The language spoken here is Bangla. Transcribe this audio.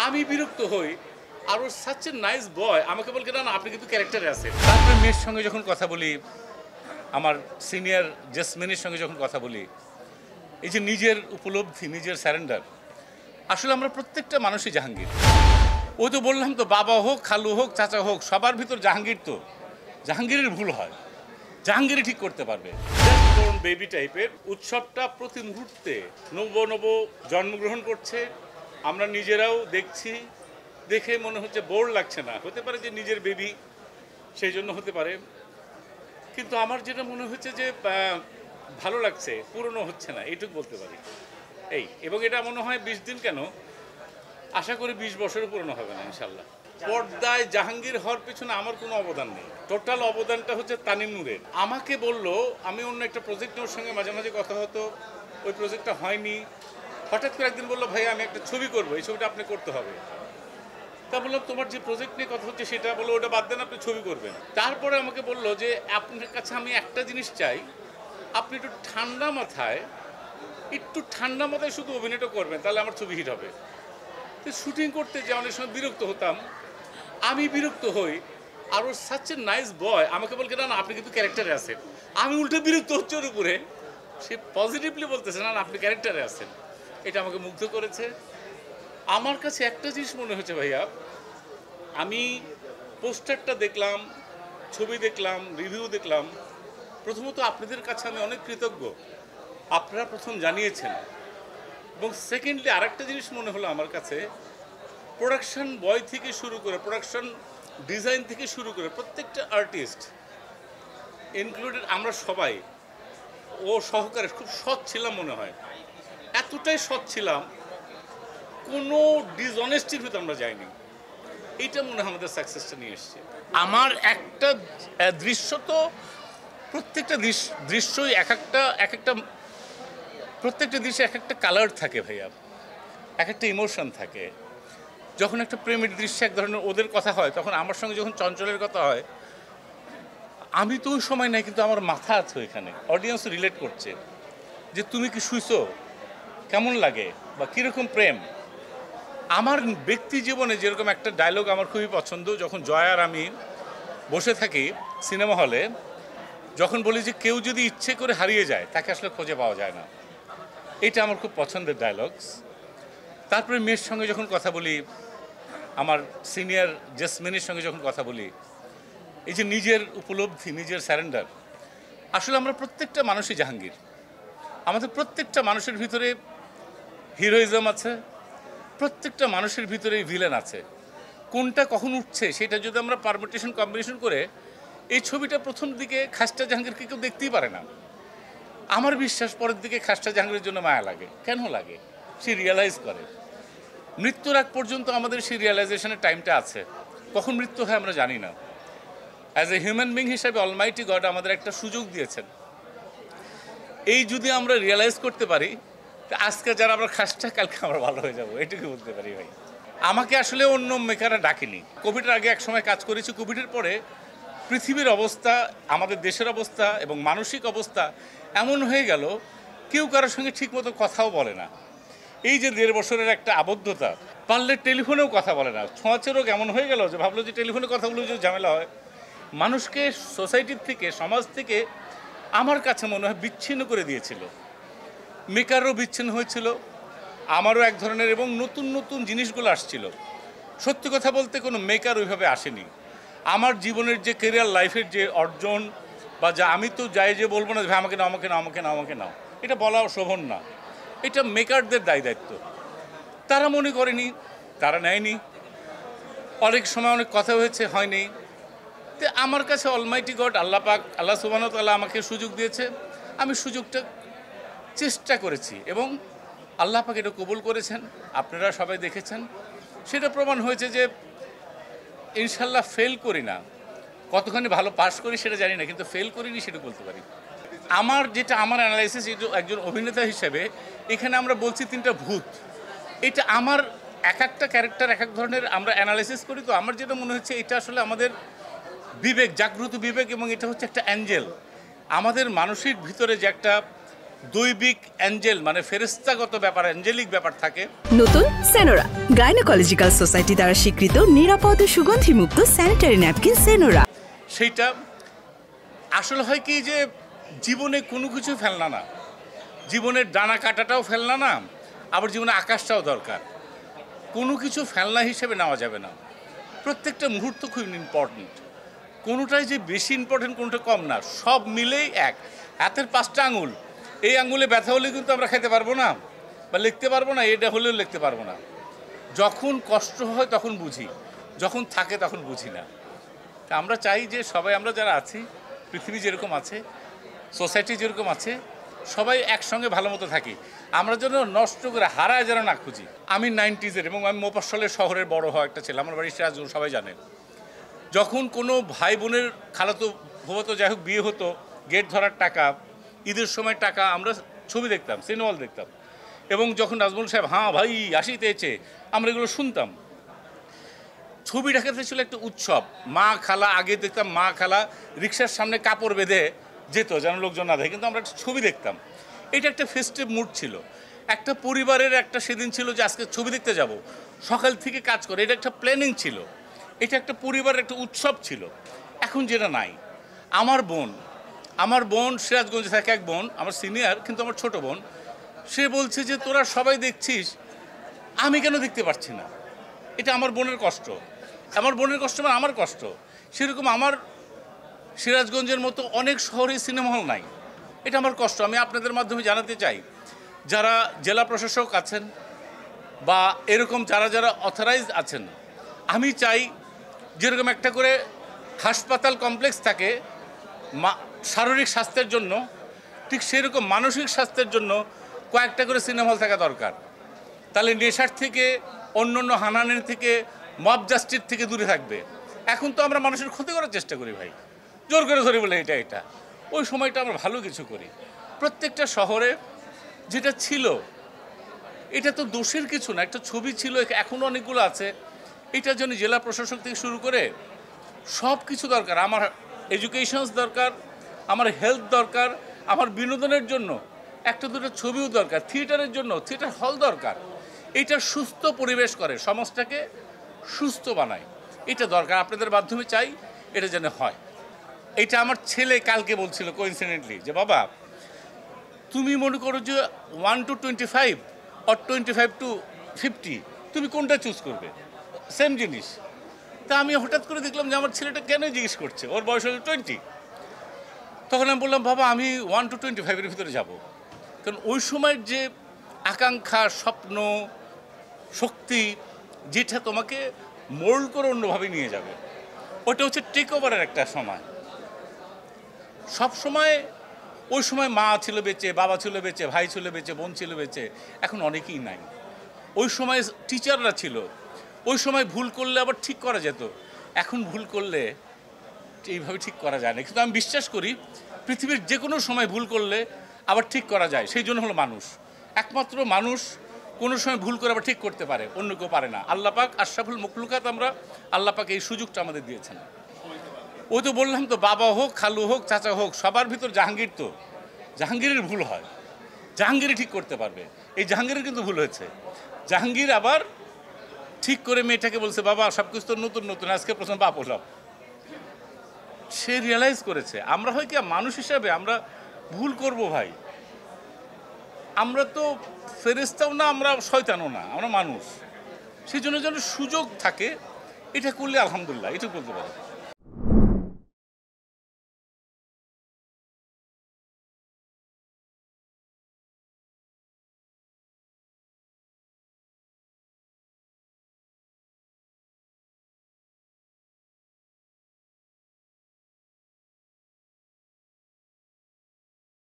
আমি বিরক্ত হই। আর ও সাচ এ নাইস বয় আমাকে বলকে না আপনি কিন্তু ক্যারেক্টারে আছেন। তারপরে মেয়ের সঙ্গে যখন কথা বলি, আমার সিনিয়র জেসমিনের সঙ্গে যখন কথা বলি, এই যে নিজের উপলব্ধি, নিজের স্যারেন্ডার, আসলে আমরা প্রত্যেকটা মানুষই জাহাঙ্গীর। ওই তো বললাম তো, বাবা হোক, খালু হোক, চাচা হোক, সবার ভিতর জাহাঙ্গীর। তো জাহাঙ্গীরের ভুল হয়, জাহাঙ্গীরই ঠিক করতে পারবে। বেবি টাইপের উৎসবটা প্রতি মুহূর্তে নব নব জন্মগ্রহণ করছে। আমরা নিজেরাও দেখছি, দেখে মনে হচ্ছে বোর লাগছে না। হতে পারে যে নিজের বেবি, সেই জন্য হতে পারে। কিন্তু আমার যেটা মনে হচ্ছে যে ভালো লাগছে, পুরনো হচ্ছে না, এইটুকু বলতে পারি। এবং এটা মনে হয় 20 দিন কেন, আশা করি 20 বছরও পুরনো হবে না ইনশাল্লাহ। পর্দায় জাহাঙ্গীর হওয়ার পেছনে আমার কোনো অবদান নেই। টোটাল অবদানটা হচ্ছে তানিম নূরের। আমাকে বললো, আমি অন্য একটা প্রজেক্ট ওর সঙ্গে মাঝে মাঝে কথা হতো, ওই প্রজেক্টটা হয়নি। হঠাৎ করে একদিন বললো, ভাই আমি একটা ছবি করবো, এই ছবিটা আপনি করতে হবে। তা বললাম, তোমার যে প্রজেক্ট নিয়ে কথা হচ্ছে সেটা বলো, ওটা বাদ দেন, আপনি ছবি করবেন। তারপরে আমাকে বললো যে আপনার কাছে আমি একটা জিনিস চাই, আপনি একটু ঠান্ডা মাথায় শুধু অভিনয়টা করবেন, তাহলে আমার ছবি হিট হবে। তো শুটিং করতে যে অনেক সময় বিরক্ত হতাম, আমি বিরক্ত হই। আর ওর সাচ এ নাইস বয় আমাকে বলকে না আপনি কিন্তু ক্যারেক্টারে আছেন। আমি উল্টে বিরক্ত হচ্ছে ওর উপরে, সে পজিটিভলি বলতেছে না আপনি ক্যারেক্টারে আছেন। এটা আমাকে মুগ্ধ করেছে। আমার কাছে একটা জিনিস মনে হচ্ছে ভাইয়া, আমি পোস্টারটা দেখলাম, ছবি দেখলাম, রিভিউ দেখলাম, প্রথমত আপনাদের কাছে আমি অনেক কৃতজ্ঞ, আপনারা প্রথম জানিয়েছেন। এবং সেকেন্ডলি আরেকটা জিনিস মনে হলো আমার কাছে, প্রোডাকশন বয় থেকে শুরু করে, প্রোডাকশন ডিজাইন থেকে শুরু করে প্রত্যেকটা আর্টিস্ট ইনক্লুডেড আমরা সবাই, ও সহকারে খুব সৎ ছিলাম মনে হয়। এতটাই সৎ ছিলাম, কোনো ডিসঅনেস্টির ভিতরে আমরা যাইনি। এইটা মনে হয় আমাদের সাকসেসটা নিয়ে এসছে। আমার একটা দৃশ্য তো, প্রত্যেকটা দৃশ্যই এক একটা প্রত্যেকটা দৃশ্যে এক একটা কালার থাকে ভাইয়া, এক একটা ইমোশন থাকে। যখন একটা প্রেমের দৃশ্যে এক ধরনের ওদের কথা হয়, তখন আমার সঙ্গে যখন চঞ্চলের কথা হয়, আমি তো ওই সময় নাই, কিন্তু আমার মাথা আছে ওইখানে, অডিয়েন্স রিলেট করছে যে তুমি কি শুইছো, কেমন লাগে, বা কীরকম প্রেম। আমার ব্যক্তি জীবনে যেরকম একটা ডায়লগ আমার খুবই পছন্দ, যখন জয় আর আমি বসে থাকি সিনেমা হলে, যখন বলি যে কেউ যদি ইচ্ছে করে হারিয়ে যায়, তাকে আসলে খুঁজে পাওয়া যায় না। এটা আমার খুব পছন্দের ডায়লগস। তারপরে মেয়ের সঙ্গে যখন কথা বলি, আমার সিনিয়র জেসমিনের সঙ্গে যখন কথা বলি, এই যে নিজের উপলব্ধি, নিজের স্যারেন্ডার, আসলে আমরা প্রত্যেকটা মানুষই জাহাঙ্গীর। আমাদের প্রত্যেকটা মানুষের ভিতরে হিরোইজম আছে, প্রত্যেকটা মানুষের ভিতরে ভিলেন আছে। কোনটা কখন উঠছে সেটা যদি আমরা পারমিটেশন কম্বিনেশন করে, এই ছবিটা প্রথম দিকে খাস্টা জাহাঙ্গীরকে কেউ দেখতেই পারে না। আমার বিশ্বাস পরের দিকে খাস্টা জাহাঙ্গীরের জন্য মায়া লাগে। কেন লাগে? সে রিয়েলাইজ করে। মৃত্যুর আগ পর্যন্ত আমাদের সেই রিয়েলাইজেশনের টাইমটা আছে। কখন মৃত্যু হয় আমরা জানি না। অ্যাজ এ হিউম্যান বিং হিসাবে অলমাইটি গড আমাদের একটা সুযোগ দিয়েছেন। এই যদি আমরা রিয়েলাইজ করতে পারি, আজকে যারা আমরা খাসটা, কালকে আমরা ভালো হয়ে যাবো, এটুকু বলতে পারি ভাই। আমাকে আসলে অন্য মেকাররা ডাকেনি। কোভিডের আগে এক সময় কাজ করেছি, কোভিডের পরে পৃথিবীর অবস্থা, আমাদের দেশের অবস্থা এবং মানসিক অবস্থা এমন হয়ে গেল, কেউ কারোর সঙ্গে ঠিকমতো কথাও বলে না। এই যে 1.5 বছরের একটা আবদ্ধতা, পারলে টেলিফোনেও কথা বলে না। ছোঁয়াচে রোগ এমন হয়ে গেল যে ভাবলো যে টেলিফোনে কথা বলে যে ঝামেলা হয়। মানুষকে সোসাইটির থেকে, সমাজ থেকে আমার কাছে মনে হয় বিচ্ছিন্ন করে দিয়েছিল। মেকারও বিচ্ছিন্ন হয়েছিল, আমারও এক ধরনের, এবং নতুন নতুন জিনিসগুলো আসছিল। সত্যি কথা বলতে কোনো মেকার ওইভাবে আসেনি। আমার জীবনের যে কেরিয়ার লাইফের যে অর্জন, বা যা, আমি তো যাই যে বলবো না যে আমাকে নাও, আমাকে নাও, আমাকে নাও, আমাকে নাও, এটা বলা শোভন না। এটা মেকারদের দায়িত্ব। তারা মনে করেনি, তারা নেয়নি। অনেক সময় অনেক কথা হয়েছে, হয়নি। তো আমার কাছে অলমাইটি গড, আল্লাহ পাক, আল্লাহ সুবহানাহু ওয়া তাআলা আমাকে সুযোগ দিয়েছে। আমি সুযোগটা চেষ্টা করেছি এবং আল্লাহ পাক এটা কবুল করেছেন। আপনারা সবাই দেখেছেন, সেটা প্রমাণ হয়েছে যে ইনশাল্লাহ ফেল করি না। কতখানি ভালো পাস করি সেটা জানি না, কিন্তু ফেল করিনি সেটা বলতে পারি। আমার অ্যানালাইসিস, একজন অভিনেতা হিসেবে, এখানে আমরা বলছি 3টা ভূত। এটা আমার এক একটা ক্যারেক্টার এক এক ধরনের আমরা অ্যানালাইসিস করি। তো আমার যেটা মনে হচ্ছে, এটা আসলে আমাদের বিবেক, জাগ্রত বিবেক, এবং এটা হচ্ছে একটা অ্যাঞ্জেল। আমাদের মানসিক ভিতরে যে একটা দৈবিক অ্যাঞ্জেল মানে ফেরেশতাগত ব্যাপার, অ্যাঞ্জেলিক ব্যাপার থাকে। নতুন সেনোরা, গাইনোকোলজিক্যাল সোসাইটি দ্বারা স্বীকৃত নিরাপদ ও সুগন্ধিমুক্ত স্যানিটারি ন্যাপকিন সেনোরা। সেইটা আসলে হয় কি যে জীবনে কোনো কিছু ফেলনা না, জীবনের ডানা কাটাটাও ফেলনা না, আবার জীবনে আকাশটাও দরকার। কোনো কিছু ফেলনা হিসেবে নেওয়া যাবে না, প্রত্যেকটা মুহূর্ত খুব ইম্পর্টেন্ট। কোনোটাই যে বেশি ইম্পর্টেন্ট কোনোটা কম না, সব মিলেই এক। হাতের 5টা আঙুল, এই আঙুলে ব্যথা হলে কিন্তু আমরা খেতে পারবো না বা লিখতে পারবো না, এটা হলেও লিখতে পারবো না। যখন কষ্ট হয় তখন বুঝি, যখন থাকে তখন বুঝি না। তা আমরা চাই যে সবাই আমরা যারা আছি, পৃথিবী যেরকম আছে, সোসাইটি যেরকম আছে, সবাই একসঙ্গে ভালো মতো থাকি। আমরা যেন নষ্ট করে হারায় যেন না খুঁজি। আমি 90s এবং আমি মোফাস্সলের শহরের বড় হওয়া একটা ছেলে, আমার বাড়ি সিরাজগঞ্জ, সবাই জানেন। যখন কোনো ভাই বোনের খালাতো ফুফাতো যাই হোক বিয়ে হতো, গেট ধরার টাকা, ঈদের সময় টাকা, আমরা ছবি দেখতাম, সিনেমা হল দেখতাম। এবং যখন নাজমুল সাহেব হ্যাঁ ভাই আসিতেছে, আমরা এগুলো শুনতাম। ছবি দেখাতে ছিল একটা উৎসব। মা খালা, আগে দেখতাম মা খালা রিক্সার সামনে কাপড় বেঁধে যেত যেন লোকজন না দেখে, কিন্তু আমরা একটা ছবি দেখতাম। এটা একটা ফেস্টিভ মুড ছিল, একটা পরিবারের একটা সেদিন ছিল যে আজকে ছবি দেখতে যাব, সকাল থেকে কাজ করে, এটা একটা প্ল্যানিং ছিল, এটা একটা পরিবারের একটা উৎসব ছিল। এখন যেটা নাই। আমার বোন সিরাজগঞ্জে থাকে, এক বোন আমার সিনিয়র কিন্তু আমার ছোট বোন, সে বলছে যে তোরা সবাই দেখছিস, আমি কেন দেখতে পারছি না। এটা আমার বোনের কষ্ট, আমার বোনের কষ্ট মানে আমার কষ্ট। সেরকম আমার সিরাজগঞ্জের মতো অনেক শহরে সিনেমা হল নাই, এটা আমার কষ্ট। আমি আপনাদের মাধ্যমে জানাতে চাই, যারা জেলা প্রশাসক আছেন বা এরকম যারা যারা অথরাইজ আছেন, আমি চাই যেরকম একটা করে হাসপাতাল কমপ্লেক্স থাকে শারীরিক স্বাস্থ্যের জন্য, ঠিক সেরকম মানসিক স্বাস্থ্যের জন্য কয়েকটা করে সিনেমা হল থাকা দরকার। তাহলে নেশার থেকে, অন্য অন্য হানাহানির থেকে, মব জাস্টিস থেকে দূরে থাকবে। এখন তো আমরা মানুষের ক্ষতি করার চেষ্টা করি ভাই, জোর করে ধরে বলে এটা ওই সময়টা আমরা ভালো কিছু করি। প্রত্যেকটা শহরে যেটা ছিল, এটা তো দোষের কিছু না, একটা ছবি ছিল, এখনও অনেকগুলো আছে। এটার জন্য জেলা প্রশাসক থেকে শুরু করে সব কিছু দরকার। আমার এডুকেশনস দরকার, আমার হেলথ দরকার, আমার বিনোদনের জন্য একটা দুটো ছবিও দরকার, থিয়েটারের জন্য থিয়েটার হল দরকার। এটা সুস্থ পরিবেশ করে, সমাজটাকে সুস্থ বানায়, এটা দরকার। আপনাদের মাধ্যমে চাই এটা যেন হয়। এটা আমার ছেলে কালকে বলছিল কোইন্সিডেন্টলি যে বাবা তুমি মনে করো যে 1 to 25 or 25 to 50 তুমি কোনটা চুজ করবে, সেম জিনিস। তা আমি হঠাৎ করে দেখলাম যে আমার ছেলেটা কেন জিজ্ঞেস করছে, ওর বয়স হলো 20। তখন আমি বললাম বাবা আমি 1 to 25 ভিতরে যাব, কারণ ওই সময়ের যে আকাঙ্ক্ষা, স্বপ্ন, শক্তি, যেটা তোমাকে মোল্ড করে অন্যভাবে নিয়ে যাবে, ওটা হচ্ছে টেক ওভারের একটা সময়। সব সময় ওই সময় মা ছিল বেঁচে, বাবা ছিল বেঁচে, ভাই ছিল বেঁচে, বোন ছিল বেঁচে, এখন অনেকেই নাই। ওই সময় টিচাররা ছিল, ওই সময় ভুল করলে আবার ঠিক করা যেত, এখন ভুল করলে এইভাবে ঠিক করা যায় না। কিন্তু আমি বিশ্বাস করি পৃথিবীর যে কোনো সময় ভুল করলে আবার ঠিক করা যায়, সেই জন্য হলো মানুষ। একমাত্র মানুষ কোনো সময় ভুল করে আবার ঠিক করতে পারে, অন্য কেউ পারে না। আল্লাহ পাক আশরাফুল মখলুকাত, আমরা আল্লাহ পাক এই সুযোগটা আমাদের দিয়েছেন। ওই তো বললাম তো, বাবা হোক, খালু হোক, চাচা হোক, সবার ভিতর জাহাঙ্গীর, তো জাহাঙ্গীরের ভুল হয়, জাহাঙ্গীরই ঠিক করতে পারবে। এই জাহাঙ্গীরের কিন্তু ভুল হয়েছে। জাহাঙ্গীর আবার ঠিক করে মেয়েটাকে বলছে বাবা সব কিছু তো নতুন নতুন, আজকে প্রথম বাপ হলাম। সে রিয়েলাইজ করেছে। আমরা হয় কি মানুষ হিসাবে আমরা ভুল করব ভাই, আমরা তো ফেরেশতাও না, আমরা শয়তানও না, আমরা মানুষ। সেই জন্য যেন সুযোগ থাকে, এটা করলে আলহামদুলিল্লাহ, এটা বলতে পারি।